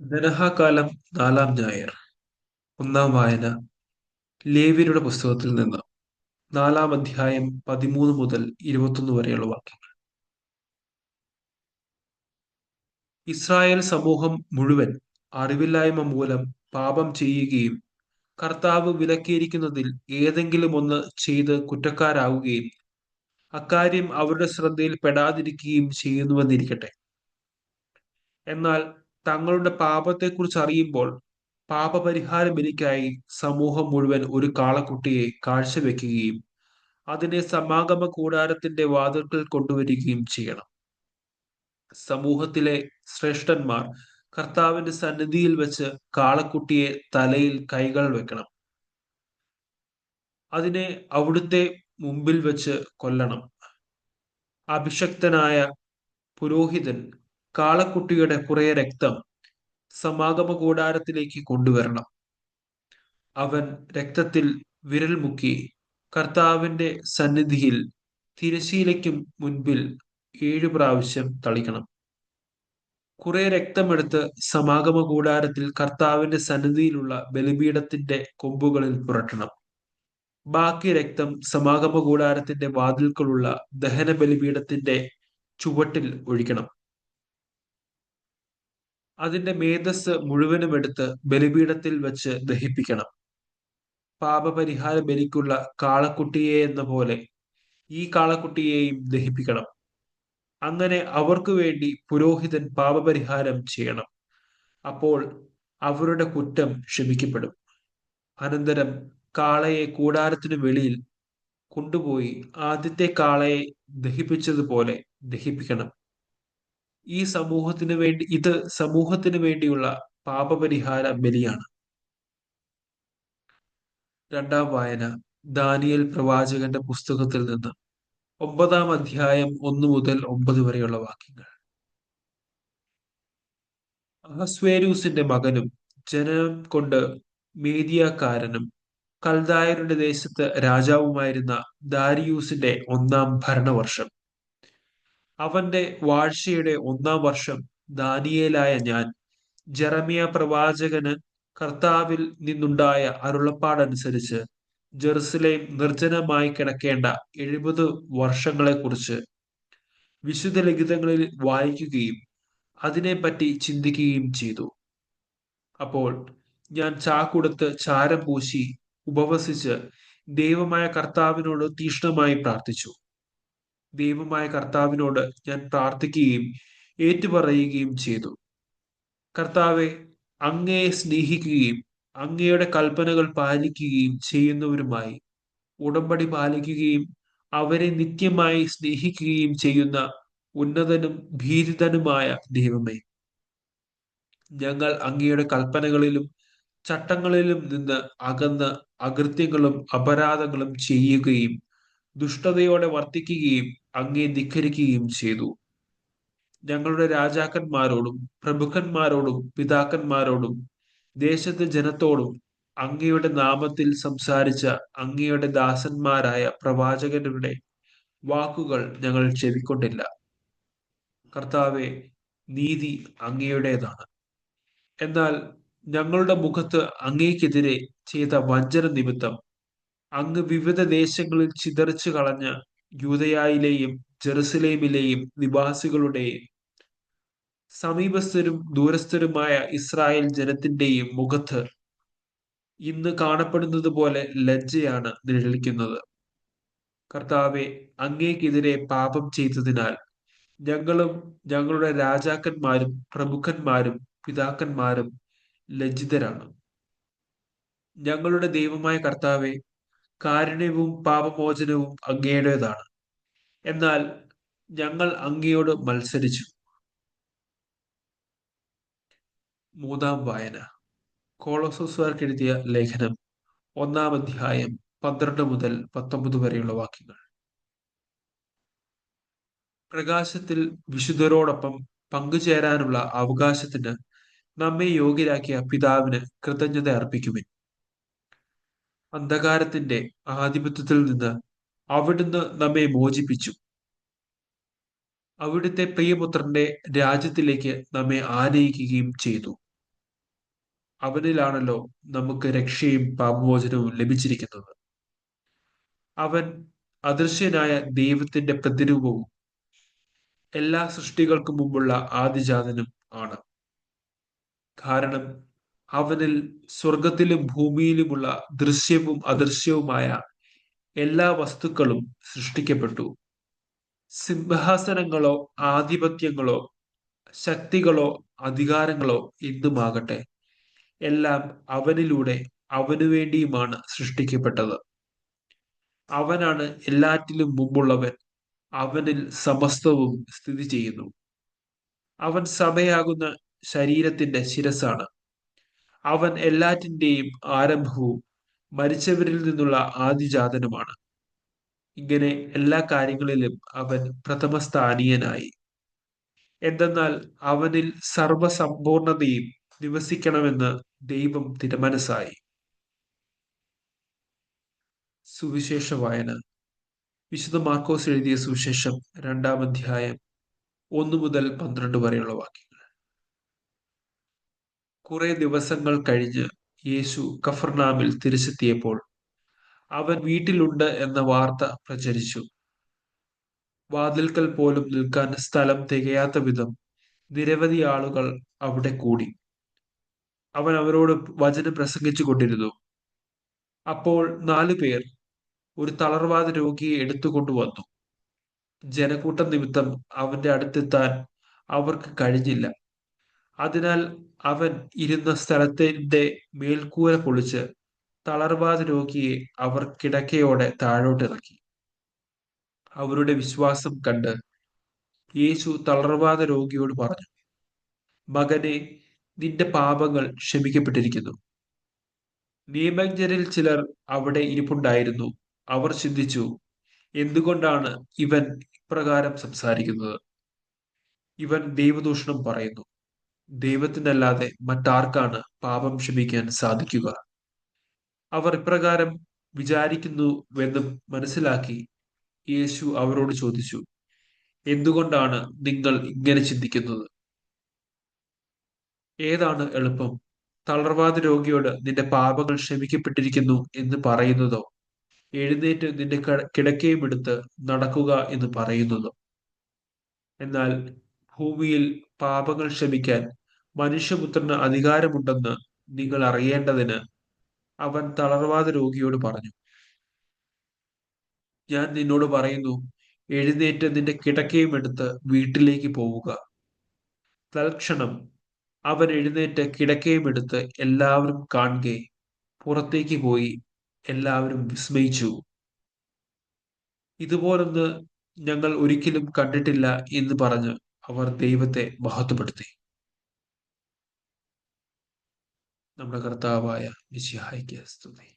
ധനഹാകാലം നാലാം ഞായർ. ഒന്നാം വായന ലേവ്യരുടെ പുസ്തകത്തിൽ നിന്ന്. നാലാം അധ്യായം 13 മുതൽ 21 വരെയുള്ള വാക്യങ്ങൾ. ഇസ്രായേൽ സമൂഹം മുഴുവൻ അറിവില്ലായ്മ മൂലം പാപം ചെയ്യുകയും കർത്താവ് വിലക്കിയിരിക്കുന്നതിൽ ഏതെങ്കിലും ഒന്ന് ചെയ്ത് കുറ്റക്കാരാവുകയും അക്കാര്യം അവരുടെ ശ്രദ്ധയിൽ പെടാതിരിക്കുകയും ചെയ്യുന്നുവെന്നിരിക്കട്ടെ. എന്നാൽ തങ്ങളുടെ പാപത്തെക്കുറിച്ച് അറിയുമ്പോൾ പാപപരിഹാര ബലിക്കായി സമൂഹം മുഴുവൻ ഒരു കാളക്കുട്ടിയെ കാഴ്ചവെക്കുകയും അതിനെ സമാഗമ കൂടാരത്തിന്റെ വാതിൽക്കൽ കൊണ്ടുവരികയും ചെയ്യണം. സമൂഹത്തിലെ ശ്രേഷ്ഠന്മാർ കർത്താവിന്റെ സന്നിധിയിൽ വെച്ച് കാളക്കുട്ടിയെ തലയിൽ കൈകൾ വെക്കണം. അതിനെ അവിടുത്തെ മുമ്പിൽ വെച്ച് കൊല്ലണം. അഭിഷക്തനായ പുരോഹിതൻ കാളക്കുട്ടിയുടെ കുറെ രക്തം സമാഗമ കൂടാരത്തിലേക്ക് കൊണ്ടുവരണം. അവൻ രക്തത്തിൽ വിരൽ മുക്കി കർത്താവിന്റെ സന്നിധിയിൽ തിരശീലയ്ക്കും മുൻപിൽ 7 പ്രാവശ്യം തളിക്കണം. കുറെ രക്തമെടുത്ത് സമാഗമ കൂടാരത്തിൽ കർത്താവിന്റെ സന്നിധിയിലുള്ള ബലിപീഠത്തിന്റെ കൊമ്പുകളിൽ പുരട്ടണം. ബാക്കി രക്തം സമാഗമ കൂടാരത്തിന്റെ വാതിൽക്കലുള്ള ദഹന ബലിപീഠത്തിന്റെ ചുവട്ടിൽ ഒഴിക്കണം. അതിന്റെ മേധസ് മുഴുവനും എടുത്ത് ബലിപീഠത്തിൽ വെച്ച് ദഹിപ്പിക്കണം. പാപപരിഹാര ബലിക്കുള്ള കാളക്കുട്ടിയെ എന്ന പോലെ ഈ കാളക്കുട്ടിയെയും ദഹിപ്പിക്കണം. അങ്ങനെ അവർക്കു വേണ്ടി പുരോഹിതൻ പാപപരിഹാരം ചെയ്യണം. അപ്പോൾ അവരുടെ കുറ്റം ക്ഷമിക്കപ്പെടും. അനന്തരം കാളയെ കൂടാരത്തിനു വെളിയിൽ കൊണ്ടുപോയി ആദ്യത്തെ കാളയെ ദഹിപ്പിച്ചതുപോലെ ദഹിപ്പിക്കണം. ഇത് സമൂഹത്തിന് വേണ്ടിയുള്ള പാപപരിഹാര ബലിയാണ്. രണ്ടാം വായന ദാനിയേൽ പ്രവാചകന്റെ പുസ്തകത്തിൽ നിന്ന്. 9-ാം അധ്യായം 1 മുതൽ 9 വരെയുള്ള വാക്യങ്ങൾ. അഹസ്വേരൂസിന്റെ മകനും ജനം കൊണ്ട് മേദിയക്കാരനും കൽദായരുടെ ദേശത്ത് രാജാവുമായിരുന്ന ദാരിയൂസിന്റെ 1-ാം ഭരണവർഷം, അവന്റെ വാഴ്ചയുടെ 1-ാം വർഷം, ദാനിയേലായ ഞാൻ ജെറമ്യ പ്രവാചകന് കർത്താവിൽ നിന്നുണ്ടായ അരുളപ്പാടനുസരിച്ച് ജെറുസലേം നിർജ്ജനമായി കിടക്കേണ്ട 70 വർഷങ്ങളെക്കുറിച്ച് വിശുദ്ധ ലിഖിതങ്ങളിൽ വായിക്കുകയും അതിനെപ്പറ്റി ചിന്തിക്കുകയും ചെയ്തു. അപ്പോൾ ഞാൻ ചാക്കുടുത്ത് ചാരം പൂശി ഉപവസിച്ച് ദൈവമായ കർത്താവിനോട് തീക്ഷ്ണമായി പ്രാർത്ഥിച്ചു. ദൈവമായ കർത്താവിനോട് ഞാൻ പ്രാർത്ഥിക്കുകയും ഏറ്റുപറയുകയും ചെയ്തു: കർത്താവെ, അങ്ങയെ സ്നേഹിക്കുകയും അങ്ങയുടെ കൽപ്പനകൾ പാലിക്കുകയും ചെയ്യുന്നവരുമായി ഉടമ്പടി പാലിക്കുകയും അവരെ നിത്യമായി സ്നേഹിക്കുകയും ചെയ്യുന്ന ഉന്നതനും ഭീതിതനുമായ ദൈവമേ, ഞങ്ങൾ അങ്ങയുടെ കൽപ്പനകളിലും ചട്ടങ്ങളിലും നിന്ന് അകന്ന് അകൃത്യങ്ങളും അപരാധങ്ങളും ചെയ്യുകയും ദുഷ്ടതയോടെ വർത്തിക്കുകയും അങ്ങയെ ധിക്കരിക്കുകയും ചെയ്തു. ഞങ്ങളുടെ രാജാക്കന്മാരോടും പ്രഭുക്കന്മാരോടും പിതാക്കന്മാരോടും ദേശത്തെ ജനത്തോടും അങ്ങയുടെ നാമത്തിൽ സംസാരിച്ച അങ്ങയുടെ ദാസന്മാരായ പ്രവാചകരുടെ വാക്കുകൾ ഞങ്ങൾ ചെവിക്കൊണ്ടില്ല. കർത്താവെ, നീതി അങ്ങയുടേതാണ്. എന്നാൽ ഞങ്ങളുടെ മുഖത്ത് അങ്ങേക്കെതിരെ ചെയ്ത വഞ്ചന നിമിത്തം അങ്ങ് വിവിധ ദേശങ്ങളിൽ ചിതറിച്ചു കളഞ്ഞ യൂദയായിലെയും ജെറുസലേമിലെയും നിവാസികളുടെയും സമീപസ്ഥരും ദൂരസ്ഥരുമായ ഇസ്രായേൽ ജനത്തിന്റെയും മുഖത്ത് ഇന്ന് കാണപ്പെടുന്നത് പോലെ ലജ്ജയാണ് നിഴലിക്കുന്നത്. കർത്താവെ, അങ്ങേക്കെതിരെ പാപം ചെയ്തതിനാൽ ഞങ്ങളും ഞങ്ങളുടെ രാജാക്കന്മാരും പ്രമുഖന്മാരും പിതാക്കന്മാരും ലജ്ജിതരാണ്. ഞങ്ങളുടെ ദൈവമായ കർത്താവെ, കാരുണ്യവും പാപമോചനവും അങ്ങയുടേതാണ്. എന്നാൽ ഞങ്ങൾ അങ്ങയോട് മത്സരിച്ചു. മൂന്നാം വായന കൊളോസ്യർക്ക് എഴുതിയ ലേഖനം 1-ാം അധ്യായം 12 മുതൽ 19 വരെയുള്ള വാക്യങ്ങൾ. പ്രകാശത്തിൽ വിശുദ്ധരോടൊപ്പം പങ്കുചേരാനുള്ള അവകാശത്തിന് നമ്മെ യോഗ്യരാക്കിയ പിതാവിന് കൃതജ്ഞത അർപ്പിക്കുവിൻ. അന്ധകാരത്തിന്റെ ആധിപത്യത്തിൽ നിന്ന് അവിടുന്ന് നമ്മെ മോചിപ്പിച്ചു. അവിടുത്തെ പ്രിയപുത്രന്റെ രാജ്യത്തിലേക്ക് നമ്മെ ആനയിക്കുകയും ചെയ്തു. അവനിലാണല്ലോ നമുക്ക് രക്ഷയും പാപമോചനവും ലഭിച്ചിരിക്കുന്നത്. അവൻ അദൃശ്യനായ ദൈവത്തിന്റെ പ്രതിരൂപവും എല്ലാ സൃഷ്ടികൾക്കും മുമ്പുള്ള ആദിജാതനും ആണ്. കാരണം അവനിൽ സ്വർഗത്തിലും ഭൂമിയിലുമുള്ള ദൃശ്യവും അദൃശ്യവുമായ എല്ലാ വസ്തുക്കളും സൃഷ്ടിക്കപ്പെട്ടു. സിംഹാസനങ്ങളോ ആധിപത്യങ്ങളോ ശക്തികളോ അധികാരങ്ങളോ എന്തുമാകട്ടെ, എല്ലാം അവനിലൂടെ അവനു വേണ്ടിയുമാണ് സൃഷ്ടിക്കപ്പെട്ടത്. അവനാണ് എല്ലാറ്റിലും മുമ്പുള്ളവൻ. അവനിൽ സമസ്തവും സ്ഥിതി ചെയ്യുന്നു. അവൻ സഭയാകുന്ന ശരീരത്തിന്റെ ശിരസാണ്. അവൻ എല്ലാറ്റിന്റെയും ആരംഭവും മരിച്ചവരിൽ നിന്നുള്ള ആദിജാതനുമാണ്. ഇങ്ങനെ എല്ലാ കാര്യങ്ങളിലും അവൻ പ്രഥമസ്ഥാനീയനായി. എന്തെന്നാൽ അവനിൽ സർവസമ്പൂർണതയും നിവസിക്കണമെന്ന് ദൈവം തിരുമനസ്സായി. സുവിശേഷ വായന. വിശുദ്ധ മാർക്കോസ് എഴുതിയ സുവിശേഷം 2-ാം അധ്യായം 1 മുതൽ 12 വരെയുള്ള വാക്യങ്ങൾ. കുറെ ദിവസങ്ങൾ കഴിഞ്ഞ് യേശു കഫർനാമിൽ തിരിച്ചെത്തിയപ്പോൾ അവൻ വീട്ടിലുണ്ട് എന്ന വാർത്ത പ്രചരിച്ചു. വാതിൽക്കൽ പോലും നിൽക്കാൻ സ്ഥലം തികയാത്ത വിധം നിരവധി ആളുകൾ അവിടെ കൂടി. അവൻ അവരോട് വചനം പ്രസംഗിച്ചു കൊണ്ടിരുന്നു. അപ്പോൾ 4 പേർ ഒരു തളർവാദ രോഗിയെ എടുത്തുകൊണ്ടുവന്നു. ജനക്കൂട്ടം നിമിത്തം അവന്റെ അടുത്തെത്താൻ അവർക്ക് കഴിഞ്ഞില്ല. അതിനാൽ അവൻ ഇരുന്ന സ്ഥലത്തിന്റെ മേൽക്കൂര പൊളിച്ച് തളർവാദ രോഗിയെ അവർ കിടക്കയോടെ താഴോട്ടിറക്കി. അവരുടെ വിശ്വാസം കണ്ട് യേശു തളർവാദ രോഗിയോട് പറഞ്ഞു, മകനെ, നിന്റെ പാപങ്ങൾ ക്ഷമിക്കപ്പെട്ടിരിക്കുന്നു. നിയമജ്ഞരിൽ ചിലർ അവിടെ ഇരിപ്പുണ്ടായിരുന്നു. അവർ ചിന്തിച്ചു, എന്തുകൊണ്ടാണ് ഇവൻ ഇപ്രകാരം സംസാരിക്കുന്നത്? ഇവൻ ദൈവദൂഷണം പറയുന്നു. ദൈവത്തിനല്ലാതെ മറ്റാർക്കാണ് പാപം ക്ഷമിക്കാൻ സാധിക്കുക? അവർ ഇപ്രകാരം വിചാരിക്കുന്നുവെന്ന് മനസ്സിലാക്കി യേശു അവരോട് ചോദിച്ചു, എന്തുകൊണ്ടാണ് നിങ്ങൾ ഇങ്ങനെ ചിന്തിക്കുന്നത്? ഏതാണ് എളുപ്പം, തളർവാദ രോഗിയോട് നിന്റെ പാപങ്ങൾ ക്ഷമിക്കപ്പെട്ടിരിക്കുന്നു എന്ന് പറയുന്നതോ, എഴുന്നേറ്റ് നിന്റെ കിടക്കയും എടുത്ത് നടക്കുക എന്ന് പറയുന്നതോ? എന്നാൽ ഭൂമിയിൽ പാപങ്ങൾ ക്ഷമിക്കാൻ മനുഷ്യപുത്രന് അധികാരമുണ്ടെന്ന് നിങ്ങൾ അറിയേണ്ടതിന് അവൻ തളർവാദ രോഗിയോട് പറഞ്ഞു, ഞാൻ നിന്നോട് പറയുന്നു, എഴുന്നേറ്റ് നിന്റെ കിടക്കയും എടുത്ത് വീട്ടിലേക്ക് പോവുക. തൽക്ഷണം അവൻ എഴുന്നേറ്റ് കിടക്കയും എടുത്ത് എല്ലാവരും കാണുകെ പുറത്തേക്ക് പോയി. എല്ലാവരും വിസ്മയിച്ചു. ഇതുപോലൊന്ന് ഞങ്ങൾ ഒരിക്കലും കണ്ടിട്ടില്ല എന്ന് പറഞ്ഞ് അവർ ദൈവത്തെ മഹത്വപ്പെടുത്തി. നമ്മുടെ കർത്താവായ മിശിഹായ്ക്ക് സ്തുതി.